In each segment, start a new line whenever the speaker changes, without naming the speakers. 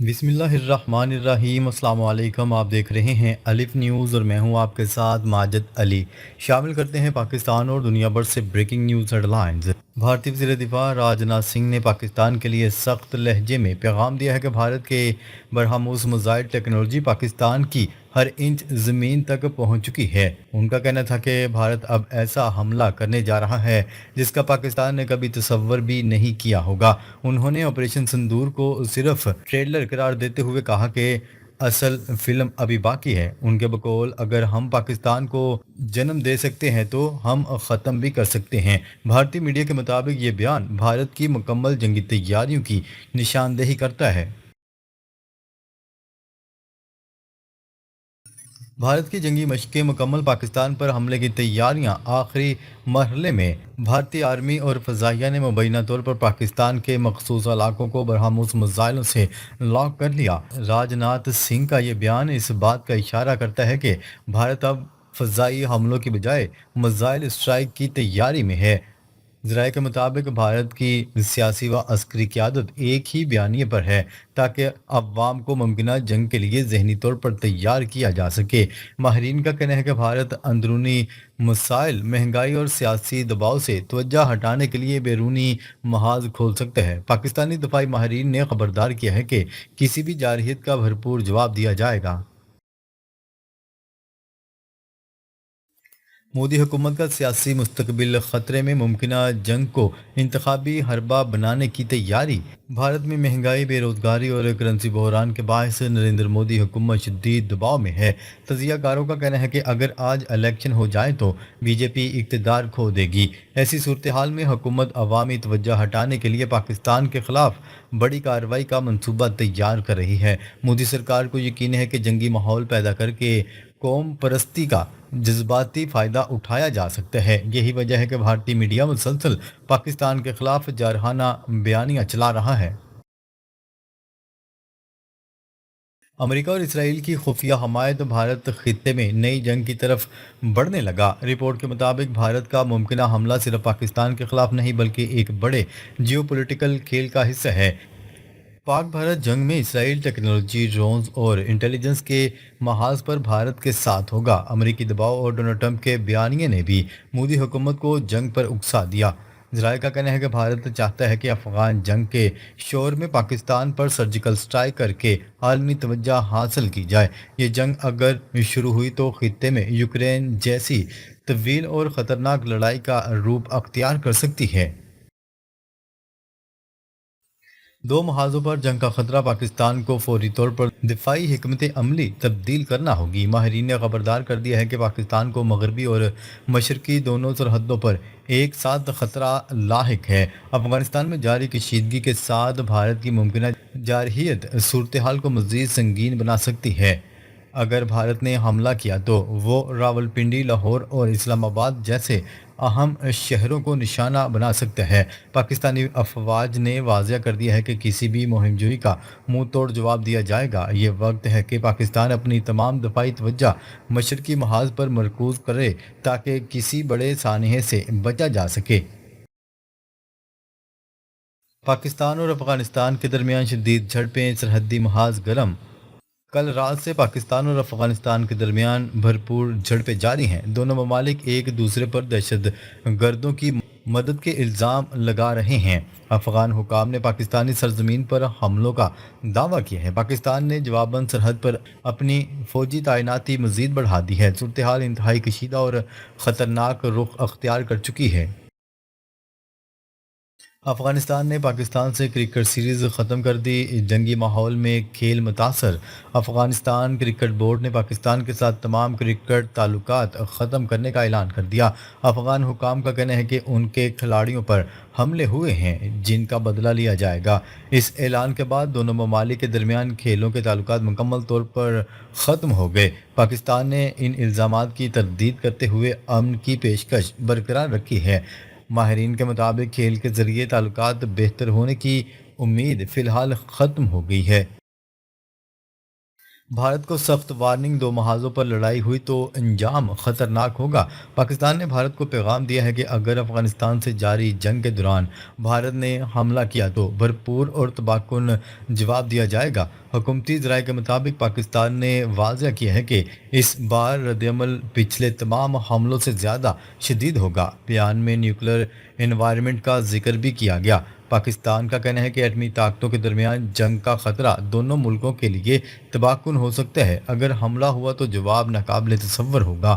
بسم اللہ الرحمن الرحیم، السلام علیکم۔ آپ دیکھ رہے ہیں الف نیوز اور میں ہوں آپ کے ساتھ ماجد علی۔ شامل کرتے ہیں پاکستان اور دنیا بھر سے بریکنگ نیوز ہیڈ لائنز۔ بھارتی وزیر دفاع راجناتھ سنگھ نے پاکستان کے لیے سخت لہجے میں پیغام دیا ہے کہ بھارت کے برہموس میزائل ٹیکنالوجی پاکستان کی ہر انچ زمین تک پہنچ چکی ہے۔ ان کا کہنا تھا کہ بھارت اب ایسا حملہ کرنے جا رہا ہے جس کا پاکستان نے کبھی تصور بھی نہیں کیا ہوگا۔ انہوں نے آپریشن سندور کو صرف ٹریلر قرار دیتے ہوئے کہا کہ اصل فلم ابھی باقی ہے۔ ان کے بقول اگر ہم پاکستان کو جنم دے سکتے ہیں تو ہم ختم بھی کر سکتے ہیں۔ بھارتی میڈیا کے مطابق یہ بیان بھارت کی مکمل جنگی تیاریوں کی نشاندہی کرتا ہے۔ بھارت کی جنگی مشقیں مکمل، پاکستان پر حملے کی تیاریاں آخری مرحلے میں۔ بھارتی آرمی اور فضائیہ نے مبینہ طور پر پاکستان کے مخصوص علاقوں کو برہموس میزائلوں سے لاک کر لیا۔ راجناتھ سنگھ کا یہ بیان اس بات کا اشارہ کرتا ہے کہ بھارت اب فضائی حملوں کی بجائے میزائل اسٹرائیک کی تیاری میں ہے۔ ذرائع کے مطابق بھارت کی سیاسی و عسکری قیادت ایک ہی بیانیے پر ہے تاکہ عوام کو ممکنہ جنگ کے لیے ذہنی طور پر تیار کیا جا سکے۔ ماہرین کا کہنا ہے کہ بھارت اندرونی مسائل، مہنگائی اور سیاسی دباؤ سے توجہ ہٹانے کے لیے بیرونی محاذ کھول سکتا ہے۔ پاکستانی دفاعی ماہرین نے خبردار کیا ہے کہ کسی بھی جارحیت کا بھرپور جواب دیا جائے گا۔ مودی حکومت کا سیاسی مستقبل خطرے میں، ممکنہ جنگ کو انتخابی حربہ بنانے کی تیاری۔ بھارت میں مہنگائی، بے روزگاری اور کرنسی بحران کے باعث نریندر مودی حکومت شدید دباؤ میں ہے۔ تجزیہ کاروں کا کہنا ہے کہ اگر آج الیکشن ہو جائے تو بی جے پی اقتدار کھو دے گی۔ ایسی صورتحال میں حکومت عوامی توجہ ہٹانے کے لیے پاکستان کے خلاف بڑی کارروائی کا منصوبہ تیار کر رہی ہے۔ مودی سرکار کو یقین ہے کہ جنگی ماحول پیدا کر کے قوم پرستی کا جذباتی فائدہ اٹھایا جا سکتا ہے۔ یہی وجہ ہے کہ بھارتی میڈیا مسلسل پاکستان کے خلاف جارحانہ بیانیاں چلا رہا ہے۔ امریکہ اور اسرائیل کی خفیہ حمایت، بھارت خطے میں نئی جنگ کی طرف بڑھنے لگا۔ رپورٹ کے مطابق بھارت کا ممکنہ حملہ صرف پاکستان کے خلاف نہیں بلکہ ایک بڑے جیو پولیٹیکل کھیل کا حصہ ہے۔ پاک بھارت جنگ میں اسرائیل ٹیکنالوجی، ڈرونز اور انٹیلیجنس کے محاذ پر بھارت کے ساتھ ہوگا۔ امریکی دباؤ اور ڈونلڈ ٹرمپ کے بیانیے نے بھی مودی حکومت کو جنگ پر اکسا دیا۔ ذرائع کا کہنا ہے کہ بھارت چاہتا ہے کہ افغان جنگ کے شور میں پاکستان پر سرجیکل سٹرائک کر کے عالمی توجہ حاصل کی جائے۔ یہ جنگ اگر شروع ہوئی تو خطے میں یوکرین جیسی طویل اور خطرناک لڑائی کا روپ اختیار کر سکتی ہے۔ دو محاذوں پر جنگ کا خطرہ، پاکستان کو فوری طور پر دفاعی حکمت عملی تبدیل کرنا ہوگی۔ ماہرین نے خبردار کر دیا ہے کہ پاکستان کو مغربی اور مشرقی دونوں سرحدوں پر ایک ساتھ خطرہ لاحق ہے۔ افغانستان میں جاری کشیدگی کے ساتھ بھارت کی ممکنہ جارحیت صورتحال کو مزید سنگین بنا سکتی ہے۔ اگر بھارت نے حملہ کیا تو وہ راولپنڈی، لاہور اور اسلام آباد جیسے اہم شہروں کو نشانہ بنا سکتا ہے۔ پاکستانی افواج نے واضح کر دیا ہے کہ کسی بھی مہم جوئی کا منہ توڑ جواب دیا جائے گا۔ یہ وقت ہے کہ پاکستان اپنی تمام دفاعی توجہ مشرقی محاذ پر مرکوز کرے تاکہ کسی بڑے سانحے سے بچا جا سکے۔ پاکستان اور افغانستان کے درمیان شدید جھڑپیں، سرحدی محاذ گرم۔ کل رات سے پاکستان اور افغانستان کے درمیان بھرپور جھڑپیں جاری ہیں۔ دونوں ممالک ایک دوسرے پر دہشت گردوں کی مدد کے الزام لگا رہے ہیں۔ افغان حکام نے پاکستانی سرزمین پر حملوں کا دعویٰ کیا ہے۔ پاکستان نے جواباً سرحد پر اپنی فوجی تعیناتی مزید بڑھا دی ہے۔ صورتحال انتہائی کشیدہ اور خطرناک رخ اختیار کر چکی ہے۔ افغانستان نے پاکستان سے کرکٹ سیریز ختم کر دی، جنگی ماحول میں کھیل متاثر۔ افغانستان کرکٹ بورڈ نے پاکستان کے ساتھ تمام کرکٹ تعلقات ختم کرنے کا اعلان کر دیا۔ افغان حکام کا کہنا ہے کہ ان کے کھلاڑیوں پر حملے ہوئے ہیں جن کا بدلہ لیا جائے گا۔ اس اعلان کے بعد دونوں ممالک کے درمیان کھیلوں کے تعلقات مکمل طور پر ختم ہو گئے۔ پاکستان نے ان الزامات کی تردید کرتے ہوئے امن کی پیشکش برقرار رکھی ہے۔ ماہرین کے مطابق کھیل کے ذریعے تعلقات بہتر ہونے کی امید فی الحال ختم ہو گئی ہے۔ بھارت کو سخت وارننگ، دو محاذوں پر لڑائی ہوئی تو انجام خطرناک ہوگا۔ پاکستان نے بھارت کو پیغام دیا ہے کہ اگر افغانستان سے جاری جنگ کے دوران بھارت نے حملہ کیا تو بھرپور اور تباہ کن جواب دیا جائے گا۔ حکومتی ذرائع کے مطابق پاکستان نے واضح کیا ہے کہ اس بار ردعمل پچھلے تمام حملوں سے زیادہ شدید ہوگا۔ بیان میں نیوکلیر انوائرمنٹ کا ذکر بھی کیا گیا۔ پاکستان کا کہنا ہے کہ ایٹمی طاقتوں کے درمیان جنگ کا خطرہ دونوں ملکوں کے لیے تباہ کن ہو سکتا ہے۔ اگر حملہ ہوا تو جواب ناقابل تصور ہوگا۔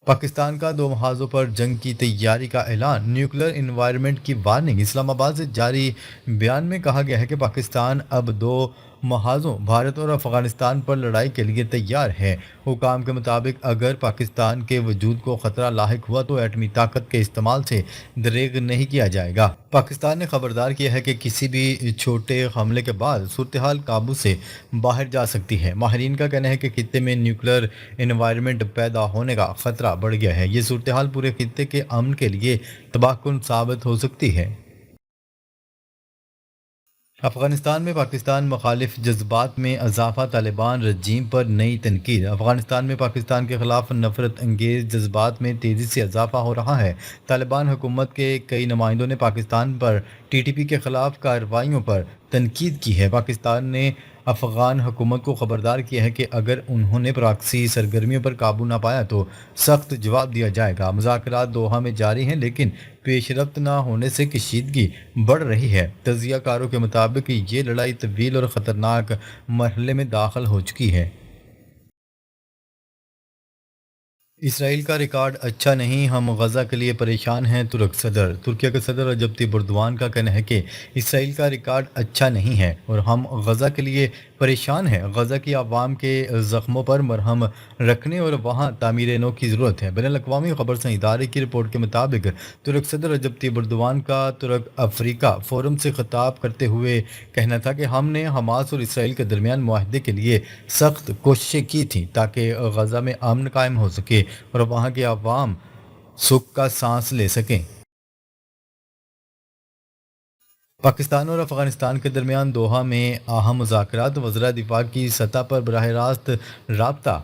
پاکستان کا دو محاذوں پر جنگ کی تیاری کا اعلان، نیوکلیر انوائرمنٹ کی وارننگ۔ اسلام آباد سے جاری بیان میں کہا گیا ہے کہ پاکستان اب دو محاذوں بھارت اور افغانستان پر لڑائی کے لیے تیار ہے۔ حکام کے مطابق اگر پاکستان کے وجود کو خطرہ لاحق ہوا تو ایٹمی طاقت کے استعمال سے دریغ نہیں کیا جائے گا۔ پاکستان نے خبردار کیا ہے کہ کسی بھی چھوٹے حملے کے بعد صورتحال قابو سے باہر جا سکتی ہے۔ ماہرین کا کہنا ہے کہ خطے میں نیوکلیر انوائرمنٹ پیدا ہونے کا خطرہ بڑھ گیا ہے۔ یہ صورتحال پورے خطے کے امن کے لیے تباہ کن ثابت ہو سکتی ہے۔ افغانستان میں پاکستان مخالف جذبات میں اضافہ، طالبان رجیم پر نئی تنقید۔ افغانستان میں پاکستان کے خلاف نفرت انگیز جذبات میں تیزی سے اضافہ ہو رہا ہے۔ طالبان حکومت کے کئی نمائندوں نے پاکستان پر ٹی ٹی پی کے خلاف کارروائیوں پر تنقید کی ہے۔ پاکستان نے افغان حکومت کو خبردار کیا ہے کہ اگر انہوں نے پراکسی سرگرمیوں پر قابو نہ پایا تو سخت جواب دیا جائے گا۔ مذاکرات دوحہ میں جاری ہیں لیکن پیش رفت نہ ہونے سے کشیدگی بڑھ رہی ہے۔ تجزیہ کاروں کے مطابق یہ لڑائی طویل اور خطرناک مرحلے میں داخل ہو چکی ہے۔ اسرائیل کا ریکارڈ اچھا نہیں، ہم غزہ کے لیے پریشان ہیں۔ ترک صدر ترکیہ کے صدر رجب طیب اردوان کا کہنا ہے کہ اسرائیل کا ریکارڈ اچھا نہیں ہے اور ہم غزہ کے لیے پریشان ہیں۔ غزہ کی عوام کے زخموں پر مرہم رکھنے اور وہاں تعمیر نو کی ضرورت ہے۔ بین الاقوامی خبررساں ادارے کی رپورٹ کے مطابق ترک صدر رجب طیب اردوان کا ترک افریقہ فورم سے خطاب کرتے ہوئے کہنا تھا کہ ہم نے حماس اور اسرائیل کے درمیان معاہدے کے لیے سخت کوششیں کی تھیں تاکہ غزہ میں امن قائم ہو سکے اور وہاں کے عوام سکھ کا سانس لے سکیں۔ پاکستان اور افغانستان کے درمیان دوحہ میں اہم مذاکرات، وزراء دفاع کی سطح پر براہ راست رابطہ۔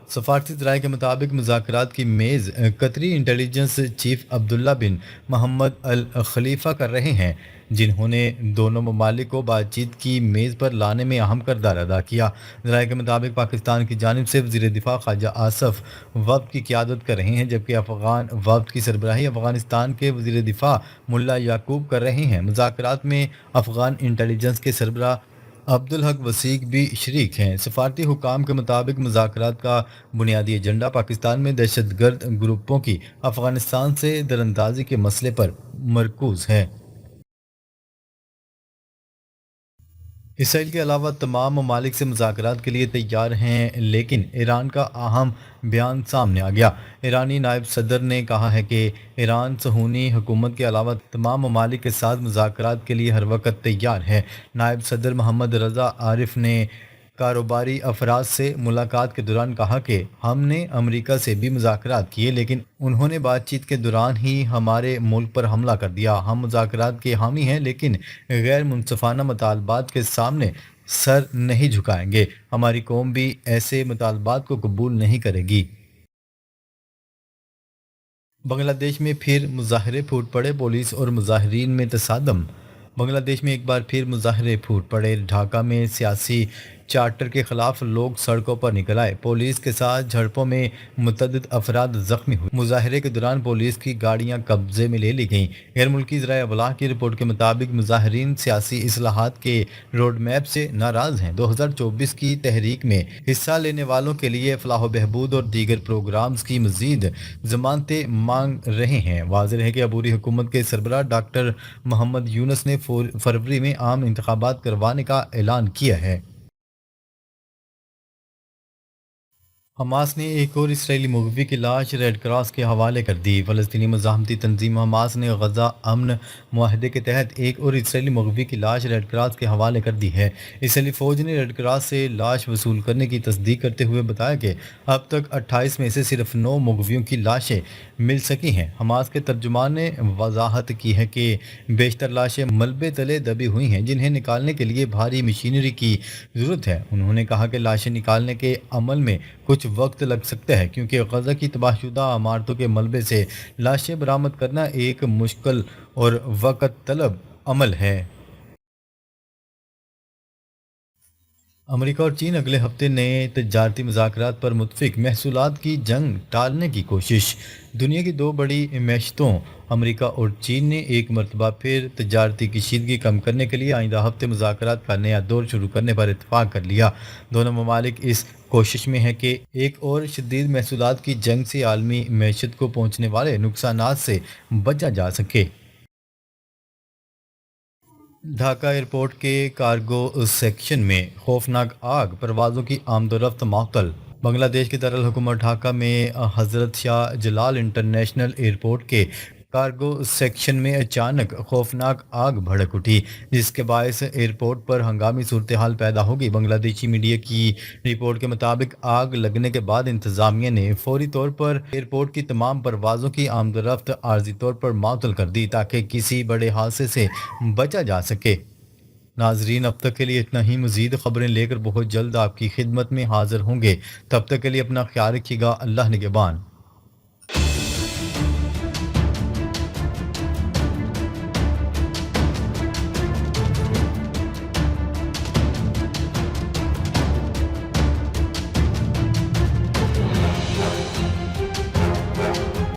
سفارتی ذرائع کے مطابق مذاکرات کی میز قطری انٹیلیجنس چیف عبداللہ بن محمد الخلیفہ کر رہے ہیں، جنہوں نے دونوں ممالک کو بات چیت کی میز پر لانے میں اہم کردار ادا کیا۔ ذرائع کے مطابق پاکستان کی جانب سے وزیر دفاع خواجہ آصف وفد کی قیادت کر رہے ہیں، جبکہ افغان وفد کی سربراہی افغانستان کے وزیر دفاع ملا یعقوب کر رہے ہیں۔ مذاکرات میں افغان انٹیلیجنس کے سربراہ عبدالحق وثیق بھی شریک ہیں۔ سفارتی حکام کے مطابق مذاکرات کا بنیادی ایجنڈا پاکستان میں دہشت گرد گروپوں کی افغانستان سے دراندازی کے مسئلے پر مرکوز ہے۔ اسرائیل کے علاوہ تمام ممالک سے مذاکرات کے لیے تیار ہیں، لیکن ایران کا اہم بیان سامنے آ گیا۔ ایرانی نائب صدر نے کہا ہے کہ ایران صہیونی حکومت کے علاوہ تمام ممالک کے ساتھ مذاکرات کے لیے ہر وقت تیار ہے۔ نائب صدر محمد رضا عارف نے کاروباری افراد سے ملاقات کے دوران کہا کہ ہم نے امریکہ سے بھی مذاکرات کیے لیکن انہوں نے بات چیت کے دوران ہی ہمارے ملک پر حملہ کر دیا۔ ہم مذاکرات کے حامی ہیں لیکن غیر منصفانہ مطالبات کے سامنے سر نہیں جھکائیں گے۔ ہماری قوم بھی ایسے مطالبات کو قبول نہیں کرے گی۔ بنگلہ دیش میں پھر مظاہرے پھوٹ پڑے، پولیس اور مظاہرین میں تصادم۔ بنگلہ دیش میں ایک بار پھر مظاہرے پھوٹ پڑے، ڈھاکہ میں سیاسی چارٹر کے خلاف لوگ سڑکوں پر نکل آئے۔ پولیس کے ساتھ جھڑپوں میں متعدد افراد زخمی ہوئے۔ مظاہرے کے دوران پولیس کی گاڑیاں قبضے میں لے لی گئیں۔ غیر ملکی ذرائع ابلاغ کی رپورٹ کے مطابق مظاہرین سیاسی اصلاحات کے روڈ میپ سے ناراض ہیں۔ 2024 کی تحریک میں حصہ لینے والوں کے لیے فلاح و بہبود اور دیگر پروگرامز کی مزید ضمانتیں مانگ رہے ہیں۔ واضح ہے کہ عبوری حکومت کے سربراہ ڈاکٹر محمد یونس نے فروری میں عام انتخابات کروانے کا اعلان کیا ہے۔ حماس نے ایک اور اسرائیلی مغوی کی لاش ریڈ کراس کے حوالے کر دی۔ فلسطینی مزاحمتی تنظیم حماس نے غزہ امن معاہدے کے تحت ایک اور اسرائیلی مغوی کی لاش ریڈ کراس کے حوالے کر دی ہے۔ اسرائیلی فوج نے ریڈ کراس سے لاش وصول کرنے کی تصدیق کرتے ہوئے بتایا کہ اب تک 28 میں سے صرف 9 مغویوں کی لاشیں مل سکی ہیں۔ حماس کے ترجمان نے وضاحت کی ہے کہ بیشتر لاشیں ملبے تلے دبی ہوئی ہیں، جنہیں نکالنے کے لیے بھاری مشینری کی ضرورت ہے۔ انہوں نے کہا کہ لاشیں نکالنے کے عمل میں کچھ وقت لگ سکتا ہے، کیونکہ غزہ کی تباہ شدہ عمارتوں کے ملبے سے لاشیں برآمد کرنا ایک مشکل اور وقت طلب عمل ہے۔ امریکہ اور چین اگلے ہفتے نئے تجارتی مذاکرات پر متفق۔ محصولات کی جنگ ٹالنے کی کوشش۔ دنیا کی دو بڑی معیشتوں امریکہ اور چین نے ایک مرتبہ پھر تجارتی کشیدگی کم کرنے کے لیے آئندہ ہفتے مذاکرات کا نیا دور شروع کرنے پر اتفاق کر لیا۔ دونوں ممالک اس کوشش میں ہیں کہ ایک اور شدید محصولات کی جنگ سے عالمی معیشت کو پہنچنے والے نقصانات سے بچا جا سکے۔ ڈھاکہ ایئرپورٹ کے کارگو سیکشن میں خوفناک آگ، پروازوں کی آمد و رفت معطل۔ بنگلہ دیش کے دارالحکومت ڈھاکہ میں حضرت شاہ جلال انٹرنیشنل ایئرپورٹ کے کارگو سیکشن میں اچانک خوفناک آگ بھڑک اٹھی، جس کے باعث ایئرپورٹ پر ہنگامی صورتحال پیدا ہو گئی۔ بنگلہ دیشی میڈیا کی رپورٹ کے مطابق آگ لگنے کے بعد انتظامیہ نے فوری طور پر ایئرپورٹ کی تمام پروازوں کی آمد و رفت عارضی طور پر معطل کر دی تاکہ کسی بڑے حادثے سے بچا جا سکے۔ ناظرین، اب تک کے لیے اتنا ہی۔ مزید خبریں لے کر بہت جلد آپ کی خدمت میں حاضر ہوں گے۔ تب تک کے لیے اپنا خیال رکھیے گا۔ اللہ نگہبان۔